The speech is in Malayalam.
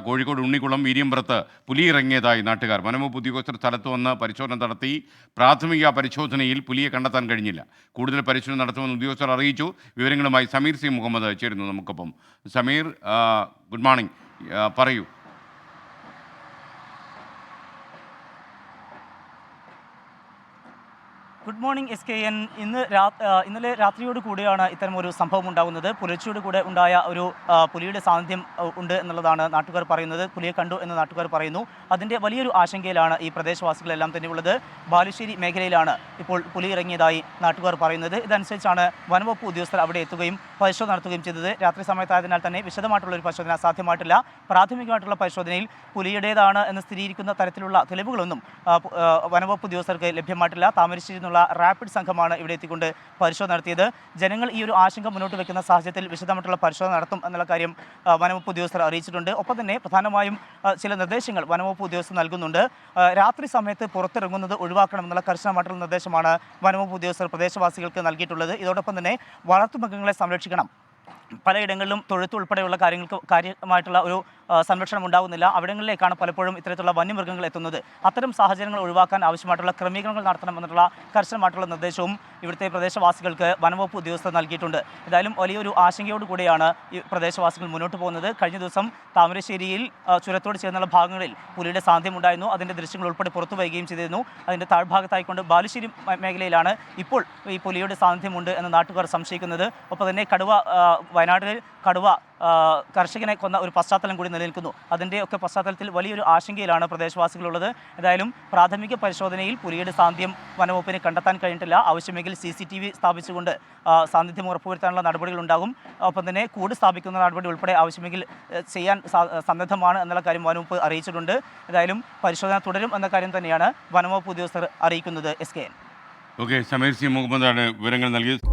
കോഴിക്കോട് ഉണ്ണിക്കുളം വീര്യമ്പുറത്ത് പുലി ഇറങ്ങിയതായി നാട്ടുകാർ. വനംവകുപ്പ് ഉദ്യോഗസ്ഥർ സ്ഥലത്ത് വന്ന് പരിശോധന നടത്തി. പ്രാഥമിക പരിശോധനയിൽ പുലിയെ കണ്ടെത്താൻ കഴിഞ്ഞില്ല. കൂടുതൽ പരിശോധന നടത്തുമെന്ന് ഉദ്യോഗസ്ഥർ അറിയിച്ചു. വിവരങ്ങളുമായി സമീർ സി മുഹമ്മദ് ചേരുന്നു നമുക്കൊപ്പം. Sameer, good morning. പറയൂ. Good morning SKN. ഇന്നലെ രാത്രിയോട് കൂടിയാണ് ഇത്തരം ഒരു സംഭവം ഉണ്ടാകുന്നത്. പുലർച്ചയോട് കൂടെ ഉണ്ടായ ഒരു പുലിയുടെ സാന്നിധ്യം ഉണ്ട് എന്നുള്ളതാണ് നാട്ടുകാർ പറയുന്നത്. പുലിയെ കണ്ടു എന്ന് നാട്ടുകാർ പറയുന്നു. അതിൻ്റെ വലിയൊരു ആശങ്കയിലാണ് ഈ പ്രദേശവാസികളെല്ലാം തന്നെ ഉള്ളത്. ബാലുശ്ശേരി മേഖലയിലാണ് ഇപ്പോൾ പുലി ഇറങ്ങിയതായി നാട്ടുകാർ പറയുന്നത്. ഇതനുസരിച്ചാണ് വനംവകുപ്പ് ഉദ്യോഗസ്ഥർ അവിടെ എത്തുകയും പരിശോധന നടത്തുകയും ചെയ്തത്. രാത്രി സമയത്തായതിനാൽ തന്നെ വിശദമായിട്ടുള്ളൊരു പരിശോധന സാധ്യമായിട്ടില്ല. പ്രാഥമികമായിട്ടുള്ള പരിശോധനയിൽ പുലിയുടേതാണ് എന്ന് സ്ഥിരീകരിക്കുന്ന തരത്തിലുള്ള തെളിവുകളൊന്നും വനംവകുപ്പ് ഉദ്യോഗസ്ഥർക്ക് ലഭ്യമായിട്ടില്ല. താമരശ്ശേരി റാപ്പിഡ് സംഘമാണ് ഇവിടെ എത്തിക്കൊണ്ട് പരിശോധന നടത്തിയത്. ജനങ്ങൾ ഈ ഒരു ആശങ്ക മുന്നോട്ട് വെക്കുന്ന സാഹചര്യത്തിൽ വിശദമായിട്ടുള്ള പരിശോധന നടത്തും എന്നുള്ള കാര്യം വനംവകുപ്പ് ഉദ്യോഗസ്ഥർ അറിയിച്ചിട്ടുണ്ട്. ഒപ്പം തന്നെ പ്രധാനമായും ചില നിർദ്ദേശങ്ങൾ വനംവകുപ്പ് ഉദ്യോഗസ്ഥർ നൽകുന്നുണ്ട്. രാത്രി സമയത്ത് പുറത്തിറങ്ങുന്നത് ഒഴിവാക്കണമെന്നുള്ള കർശനമായിട്ടുള്ള നിർദ്ദേശമാണ് വനംവകുപ്പ് ഉദ്യോഗസ്ഥർ പ്രദേശവാസികൾക്ക് നൽകിയിട്ടുള്ളത്. ഇതോടൊപ്പം തന്നെ വളർത്തുമൃഗങ്ങളെ സംരക്ഷിക്കണം. പലയിടങ്ങളിലും തൊഴുത്ത് ഉൾപ്പെടെയുള്ള കാര്യമായിട്ടുള്ള ഒരു സംരക്ഷണം ഉണ്ടാകുന്നില്ല. അവിടങ്ങളിലേക്കാണ് പലപ്പോഴും ഇത്തരത്തിലുള്ള വന്യമൃഗങ്ങൾ എത്തുന്നത്. അത്തരം സാഹചര്യങ്ങൾ ഒഴിവാക്കാൻ ആവശ്യമായിട്ടുള്ള ക്രമീകരണങ്ങൾ നടത്തണമെന്നുള്ള കർശനമായിട്ടുള്ള നിർദ്ദേശവും ഇവിടുത്തെ പ്രദേശവാസികൾക്ക് വനംവകുപ്പ് ഉദ്യോഗസ്ഥർ നൽകിയിട്ടുണ്ട്. ഏതായാലും വലിയൊരു ആശങ്കയോട് കൂടിയാണ് ഈ പ്രദേശവാസികൾ മുന്നോട്ട് പോകുന്നത്. കഴിഞ്ഞ ദിവസം താമരശ്ശേരിയിൽ ചുരത്തോട് ചേർന്നുള്ള ഭാഗങ്ങളിൽ പുലിയുടെ സാന്നിധ്യം ഉണ്ടായിരുന്നു. അതിൻ്റെ ദൃശ്യങ്ങൾ ഉൾപ്പെടെ പുറത്തു വരികയും ചെയ്തിരുന്നു. അതിൻ്റെ താഴ്ഭാഗത്തായിക്കൊണ്ട് ബാലുശ്ശേരി മേഖലയിലാണ് ഇപ്പോൾ ഈ പുലിയുടെ സാന്നിധ്യമുണ്ട് എന്ന് നാട്ടുകാർ സംശയിക്കുന്നത്. ഒപ്പം തന്നെ വയനാട്ടിൽ കടുവ കർഷകനെ കൊന്ന ഒരു പശ്ചാത്തലം കൂടി നിലനിൽക്കുന്നു. അതിൻ്റെയൊക്കെ പശ്ചാത്തലത്തിൽ വലിയൊരു ആശങ്കയിലാണ് പ്രദേശവാസികളുള്ളത്. ഏതായാലും പ്രാഥമിക പരിശോധനയിൽ പുലിയുടെ സാന്നിധ്യം വനംവകുപ്പിന് കണ്ടെത്താൻ കഴിഞ്ഞിട്ടില്ല. ആവശ്യമെങ്കിൽ CCTV സ്ഥാപിച്ചുകൊണ്ട് സാന്നിധ്യം ഉറപ്പുവരുത്താനുള്ള നടപടികളുണ്ടാകും. ഒപ്പം തന്നെ കൂട് സ്ഥാപിക്കുന്ന നടപടി ഉൾപ്പെടെ ആവശ്യമെങ്കിൽ ചെയ്യാൻ സന്നദ്ധമാണ് എന്നുള്ള കാര്യം വനംവകുപ്പ് അറിയിച്ചിട്ടുണ്ട്. ഏതായാലും പരിശോധന തുടരും എന്ന കാര്യം തന്നെയാണ് വനംവകുപ്പ് ഉദ്യോഗസ്ഥർ അറിയിക്കുന്നത്. SKN. ഓക്കെ, സമീർ സി മുഹമ്മദാണ് വിവരങ്ങൾ നൽകിയത്.